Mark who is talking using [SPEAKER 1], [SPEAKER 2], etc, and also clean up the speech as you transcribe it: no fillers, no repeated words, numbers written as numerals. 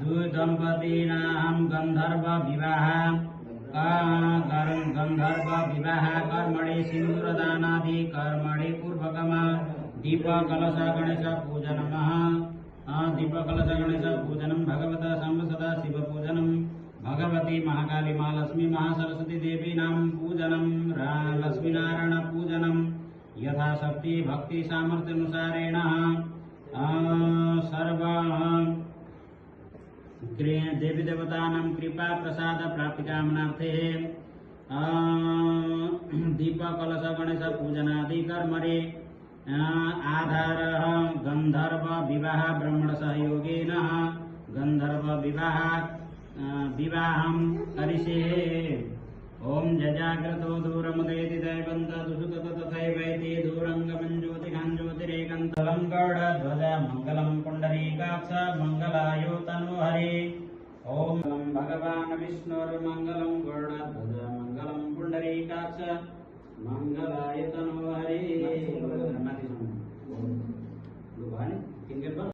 [SPEAKER 1] सुदंपतीनां गंधर्व विवाह कर्मणि सिंदूरदानादि कर्मणि पूर्वकम दीपकलश गणेश पूजनमः दीपकलश गणेश पूजनम भगवत शंभ सदा शिव पूजनम भगवती महाकाली महालक्ष्मी महासरस्वती देवी नाम पूजनम लक्ष्मी नारायण पूजनम यथाशक्ति भक्ति सामर्थ्य अनुसारेण सर्व देवी देवतानां कृपा प्रसाद प्राप्ति कामनार्थे दीपकलश गणेश पूजनादि कर्मणि आधार गंधर्व विवाह ब्राह्मण सहयोगेन गंधर्व विवाहं करिष्ये। ओम जजाग्रतो दूरमुदेति दैवन्त दुसुत तथैवैति दूरंगमं ज्योतिनां ज्योतिरेकन्तलं गौडध्वज मंगलं पुण्डरीकाक्ष मंगलायो तनोहरि। ओम भगवान् विष्णुर्मंगलं गौडध्वज मंगलं पुण्डरीकाक्ष मंगलाय तनोहरि।